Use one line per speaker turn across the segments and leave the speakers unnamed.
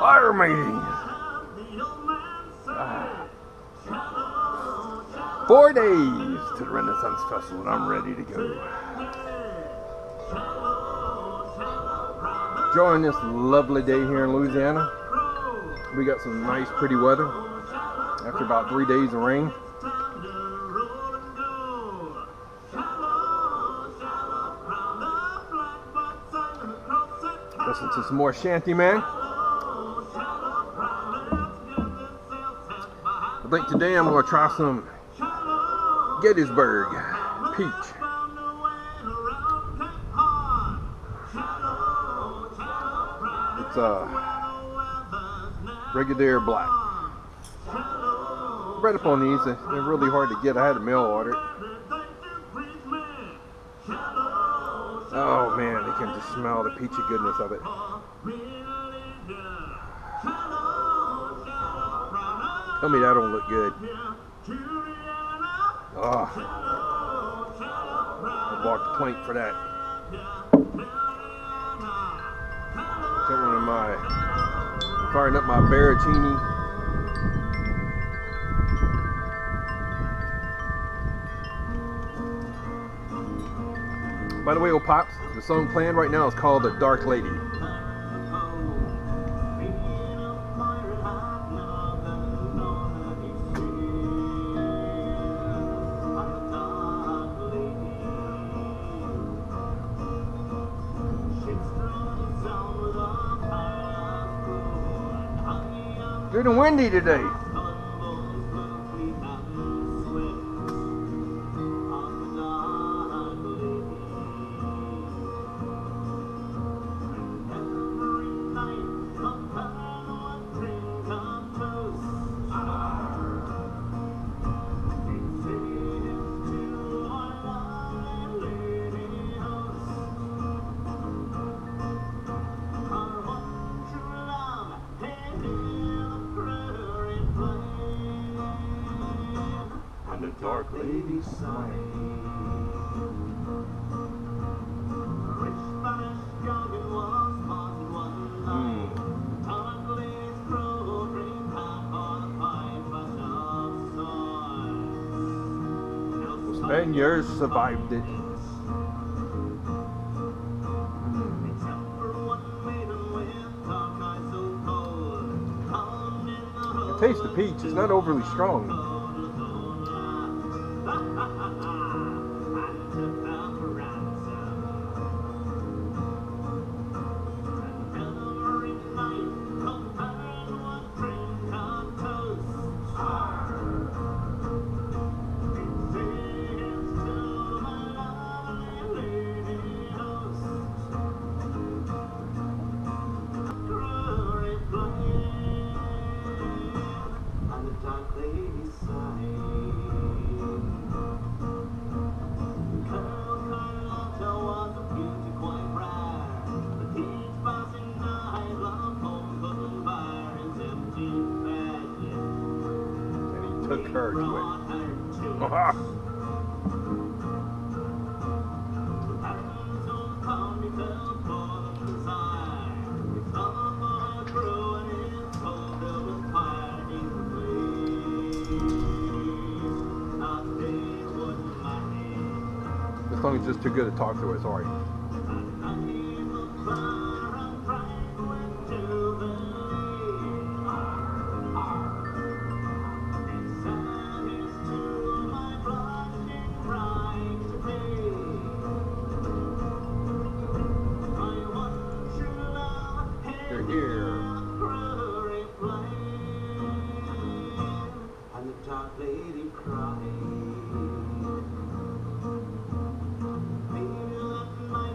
Fire meeting. 4 days to the Renaissance Festival, and I'm ready to go. Enjoying this lovely day here in Louisiana. We got some nice, pretty weather after about 3 days of rain. Listen to some more Shanty Man. I think today I'm going to try some Gettysburg Peach. It's regular black. Read up on these. They're really hard to get. I had to mail order it. Oh man, you can just smell the peachy goodness of it. Tell me that don't look good. Oh, I bought the plank for that. Got one of my, firing up my Baracini. By the way, old Pops, the song playing right now is called The Dark Lady. Good and windy today. Dark lady smile. The Spaniards survived it. You taste the peach. It's not overly strong. Took her to it. This song is just too good to talk to. Sorry. Here. And the dark lady cried. Maybe that night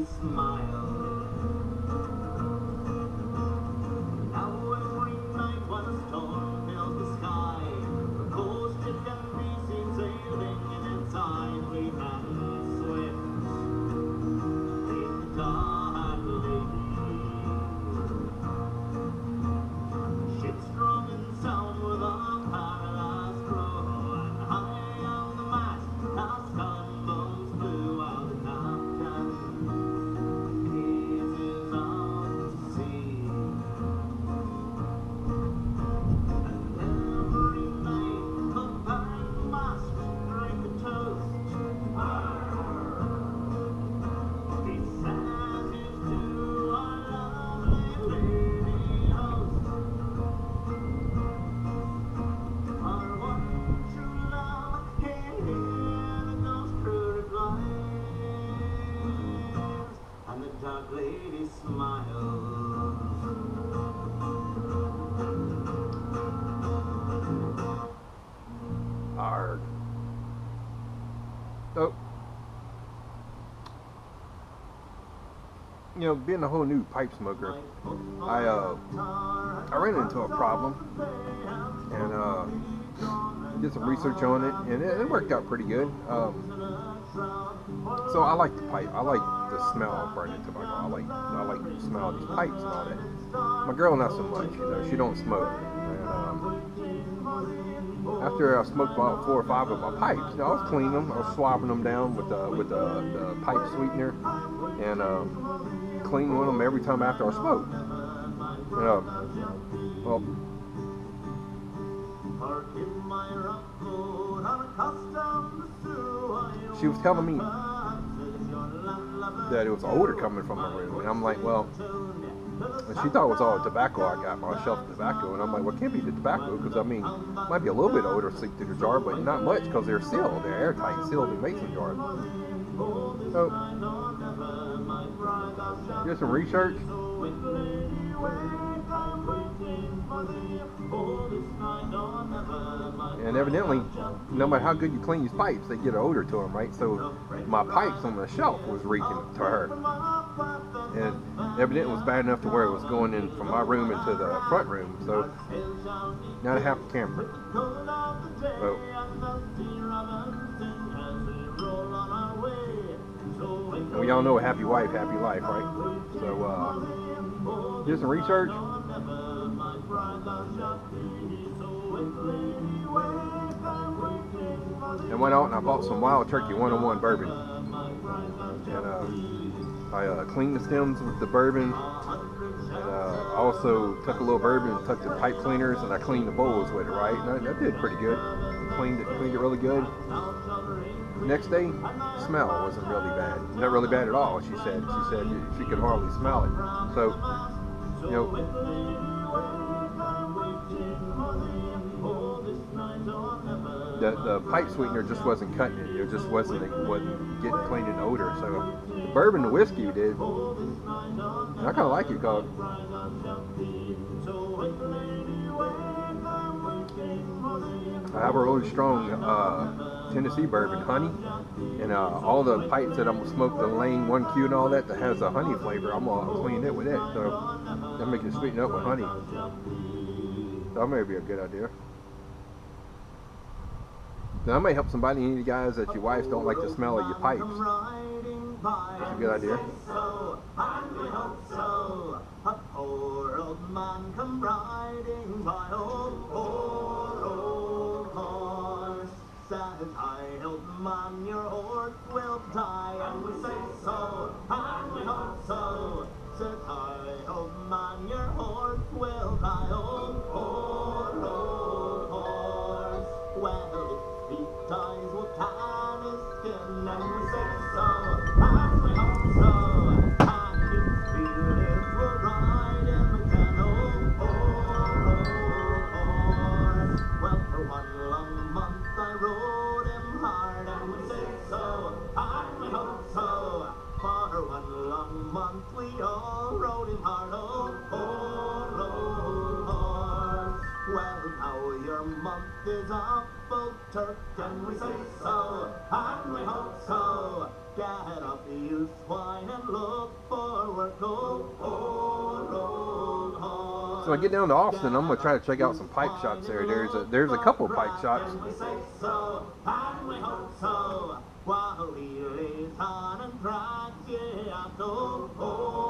lady smile. Now every night when a storm fills the sky, the coast ship can be seen sailing in its ivory and swift. The dark lady, ship's strong and sound with a paradise crew, and high on the mast, as gunboats blew out the captain gazes out to sea. And every night the very mast drink a toast. He says he's to our lovely lady host, our one true love. Here those crew replies, and the dark lady smiles.
Arg. So, you know, being a whole new pipe smoker, I ran into a problem and did some research on it, and it worked out pretty good. So I like the pipe. I like the smell of burning tobacco. I like the smell of these pipes and all that. My girl not so much. You know, she don't smoke. And after I smoked about 4 or 5 of my pipes, you know, I was cleaning them. I was swabbing them down with the pipe sweetener and cleaning them every time after I smoked. Well, she was telling me that it was odor coming from my room, and I'm like, well, and she thought it was all the tobacco I got, my shelf of tobacco, and I'm like, well, it can't be the tobacco, because I mean, might be a little bit of odor seep through the jar, but not much, because they're sealed, they're airtight, sealed in mason jars. So, did some research. And evidently, no matter how good you clean these pipes, they get an odor to them, right? So my pipes on the shelf was reeking to her. And evidently it was bad enough to where it was going in from my room into the front room. So now I have the camera. So, and we all know a happy wife, happy life, right? So did some research. And went out and I bought some Wild Turkey 101 bourbon. And I cleaned the stems with the bourbon. And I also took a little bourbon and took the pipe cleaners and I cleaned the bowls with it, right? And I did pretty good. Cleaned it really good. Next day, smell wasn't really bad. Not really bad at all, she said. She said she could hardly smell it. So, you know, the pipe sweetener just wasn't cutting it. It just wasn't getting clean and odor. So the bourbon, the whiskey did. And I kind of like it because I have a really strong Tennessee bourbon, honey, and all the pipes that I'm gonna smoke, the Lane 1Q and all that has a honey flavor, I'm gonna clean it with it. So I'm making it sweeten up with honey. So that may be a good idea. Now, that may help somebody, any of you guys that your wives don't like the smell of your pipes. That's a good idea.
A poor old man come riding by, old horse. Said, "Hi, old man, your horse will die." And we say so, and we hope so. Said, "Hi, old man, your horse will die." Old horse. Well, he dies, what can his skin? And we say so, and we hope so. And if he lives, we'll ride him again. Old horse. Well, for 1 long month I rode him hard, and we say so, and we hope so. For 1 long month we all rode him hard. Old horse. Well, now your month is up, old Turk, and we say so, and we hope so. Get up, you swine, and look
So when I get down to Austin, I'm gonna try to check out some pipe shops there. There's a couple pipe shops.
While he lays on and cries, yeah, I know.